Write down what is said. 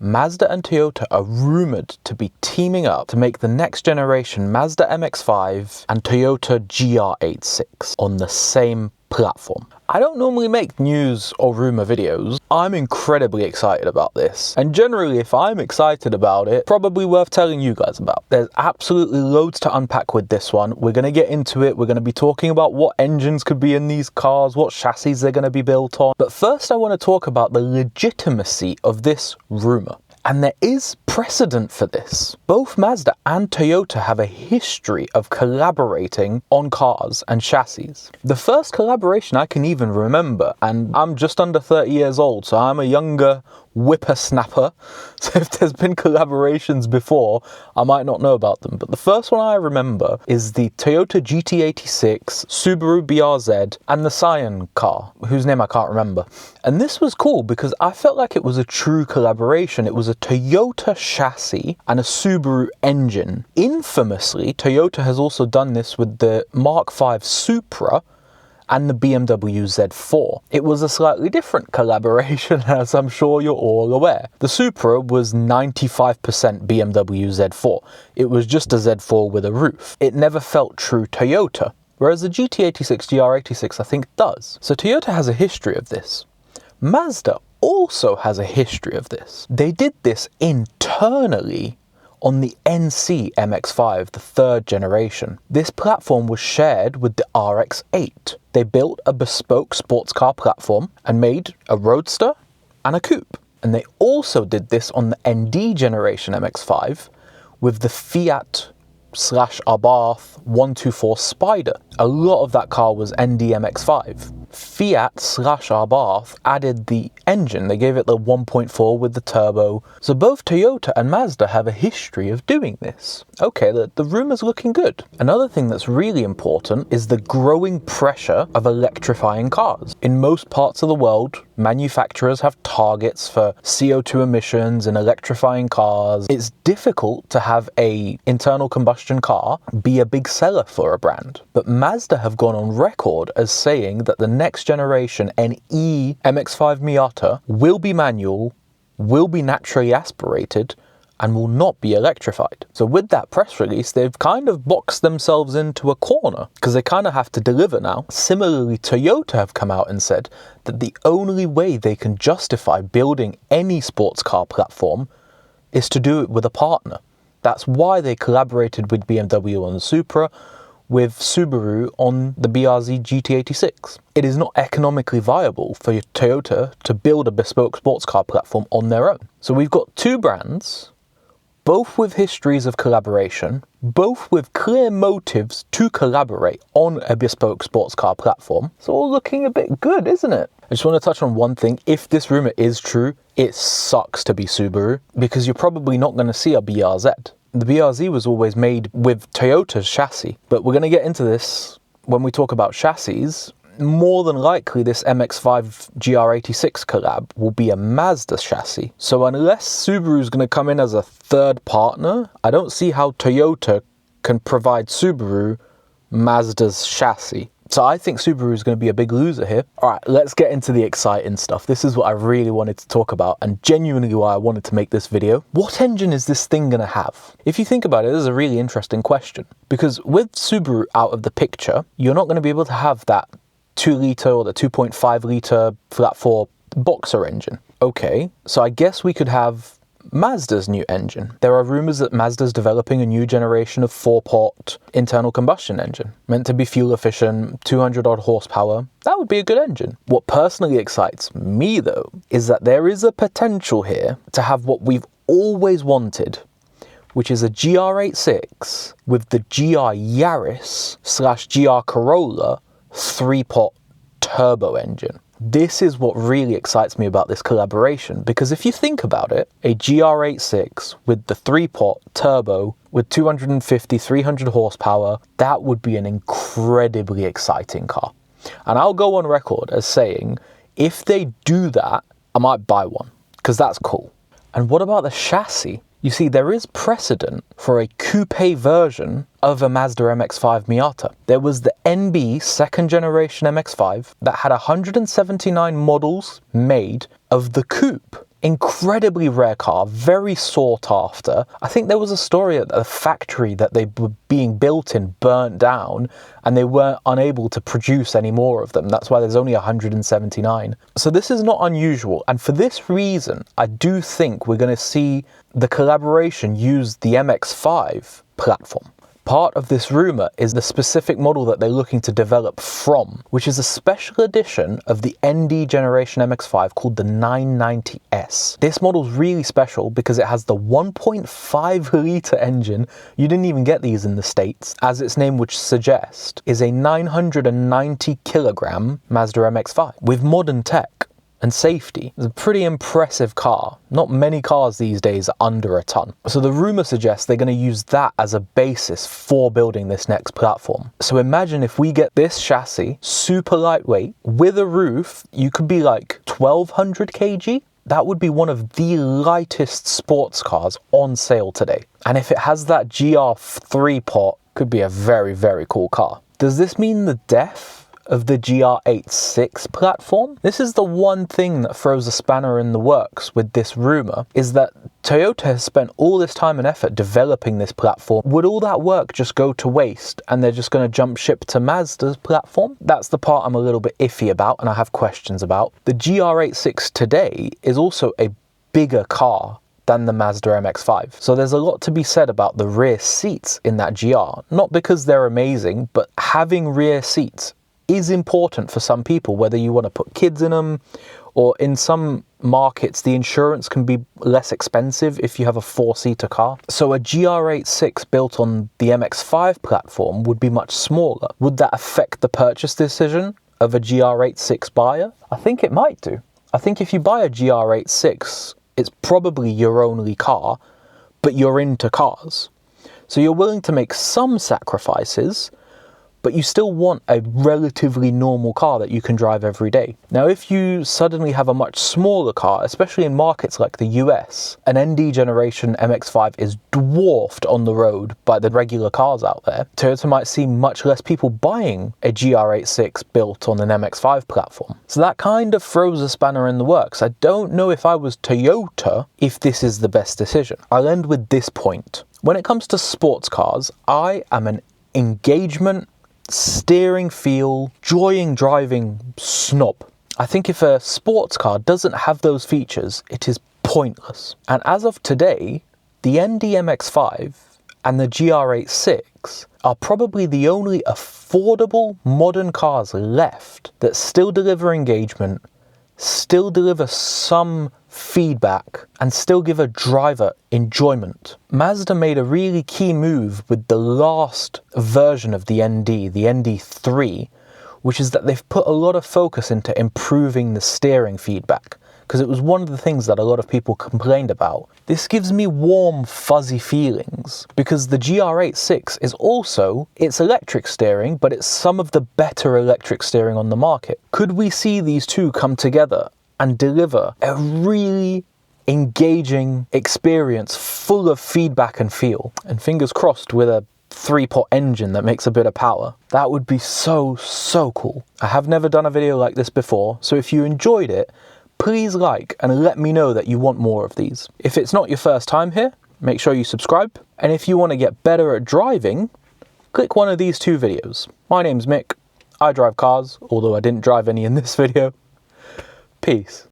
Mazda and Toyota are rumoured to be teaming up to make the next generation Mazda MX-5 and Toyota GR86 on the same platform. I don't normally make news or rumour videos. I'm incredibly excited about this, and generally if I'm excited about it, probably worth telling you guys about. There's absolutely loads to unpack with this one. We're going to get into it. We're going to be talking about what engines could be in these cars, what chassis they're going to be built on. But first I want to talk about the legitimacy of this rumour. And there is precedent for this. Both Mazda and Toyota have a history of collaborating on cars and chassis. The first collaboration I can even remember, and I'm just under 30 years old, so I'm a younger whippersnapper, so if there's been collaborations before, I might not know about them, but the first one I remember is the Toyota GT86, Subaru BRZ, and the Scion car, whose name I can't remember. And this was cool because I felt like it was a true collaboration. It was a Toyota chassis and a Subaru engine. Infamously, Toyota has also done this with the Mark 5 Supra and the BMW Z4. It was a slightly different collaboration, as I'm sure you're all aware. The Supra was 95% BMW Z4. It was just a Z4 with a roof. It never felt true Toyota, whereas the GT86 GR86 I think does. So Toyota has a history of this. Mazda also has a history of this. They did this internally on the NC MX-5, the third generation. This platform was shared with the RX-8. They built a bespoke sports car platform and made a roadster and a coupe. And they also did this on the ND generation MX-5 with the Fiat/Abarth 124 Spider. A lot of that car was ND MX-5. Fiat/Abarth added the engine. They gave it the 1.4 with the turbo. So both Toyota and Mazda have a history of doing this. Okay, the rumour's looking good. Another thing that's really important is the growing pressure of electrifying cars. In most parts of the world, manufacturers have targets for CO2 emissions in electrifying cars. It's difficult to have an internal combustion car be a big seller for a brand. But Mazda have gone on record as saying that the next generation NE MX-5 Miata will be manual, will be naturally aspirated, and will not be electrified. So with that press release, they've kind of boxed themselves into a corner because they kind of have to deliver now. Similarly, Toyota have come out and said that the only way they can justify building any sports car platform is to do it with a partner. That's why they collaborated with BMW on the Supra, with Subaru on the BRZ GT86. It is not economically viable for Toyota to build a bespoke sports car platform on their own. So we've got two brands, both with histories of collaboration, both with clear motives to collaborate on a bespoke sports car platform. It's all looking a bit good, isn't it? I just want to touch on one thing. If this rumour is true, it sucks to be Subaru because you're probably not going to see a BRZ. The BRZ was always made with Toyota's chassis, but we're going to get into this when we talk about chassis. More than likely this MX-5 GR86 collab will be a Mazda chassis. So unless Subaru is going to come in as a third partner, I don't see how Toyota can provide Subaru Mazda's chassis. So I think Subaru is going to be a big loser here. All right, let's get into the exciting stuff. This is what I really wanted to talk about and genuinely why I wanted to make this video. What engine is this thing going to have? If you think about it, this is a really interesting question because with Subaru out of the picture, you're not going to be able to have that 2 litre or the 2.5 litre flat 4 boxer engine. Okay, so I guess we could have Mazda's new engine. There are rumours that Mazda's developing a new generation of 4-pot internal combustion engine, meant to be fuel efficient, 200 odd horsepower. That would be a good engine. What personally excites me though, is that there is a potential here to have what we've always wanted, which is a GR86 with the GR Yaris/GR Corolla 3-pot turbo engine. This is what really excites me about this collaboration, because if you think about it, a GR86 with the 3-pot turbo with 250, 300 horsepower, that would be an incredibly exciting car. And I'll go on record as saying, if they do that, I might buy one, because that's cool. And what about the chassis? You see, there is precedent for a coupe version of a Mazda MX-5 Miata. There was the NB second generation MX-5 that had 179 models made of the coupe. Incredibly rare car, very sought after. I think there was a story at the factory that they were being built in burnt down and they weren't unable to produce any more of them. That's why there's only 179. So this is not unusual. And for this reason, I do think we're going to see the collaboration use the MX-5 platform. Part of this rumour is the specific model that they're looking to develop from, which is a special edition of the ND generation MX-5 called the 990S. This model's really special because it has the 1.5 litre engine. You didn't even get these in the States. As its name would suggest, is a 990 kilogram Mazda MX-5 with modern tech and safety. It's a pretty impressive car. Not many cars these days are under a ton. So the rumour suggests they're going to use that as a basis for building this next platform. So imagine if we get this chassis, super lightweight, with a roof, you could be like 1200 kg. That would be one of the lightest sports cars on sale today. And if it has that GR3 pot, could be a very, very cool car. Does this mean the death of the GR86 platform? This is the one thing that throws a spanner in the works with this rumour, is that Toyota has spent all this time and effort developing this platform. Would all that work just go to waste and they're just going to jump ship to Mazda's platform? That's the part I'm a little bit iffy about and I have questions about. The GR86 today is also a bigger car than the Mazda MX-5. So there's a lot to be said about the rear seats in that GR. Not because they're amazing, but having rear seats is important for some people, whether you want to put kids in them, or in some markets the insurance can be less expensive if you have a 4-seater car. So a GR86 built on the MX-5 platform would be much smaller. Would that affect the purchase decision of a GR86 buyer? I think it might do. I think if you buy a GR86, it's probably your only car, but you're into cars. So you're willing to make some sacrifices, but you still want a relatively normal car that you can drive every day. Now, if you suddenly have a much smaller car, especially in markets like the US, an ND generation MX-5 is dwarfed on the road by the regular cars out there. Toyota might see much less people buying a GR86 built on an MX-5 platform. So that kind of throws a spanner in the works. I don't know if I was Toyota if this is the best decision. I'll end with this point. When it comes to sports cars, I am an engagement, steering feel, enjoying driving snob. I think if a sports car doesn't have those features, it is pointless. And as of today, the ND MX-5 and the GR86 are probably the only affordable modern cars left that still deliver engagement, still deliver some feedback, and still give a driver enjoyment. Mazda made a really key move with the last version of the ND, the ND3, which is that they've put a lot of focus into improving the steering feedback, because it was one of the things that a lot of people complained about. This gives me warm, fuzzy feelings, because the GR86 is also, it's electric steering, but it's some of the better electric steering on the market. Could we see these two come together and deliver a really engaging experience full of feedback and feel? And fingers crossed with a 3-pot engine that makes a bit of power. That would be so, so cool. I have never done a video like this before, so if you enjoyed it, please like and let me know that you want more of these. If it's not your first time here, make sure you subscribe. And if you want to get better at driving, click one of these 2 videos. My name's Mick. I drive cars, although I didn't drive any in this video. Peace.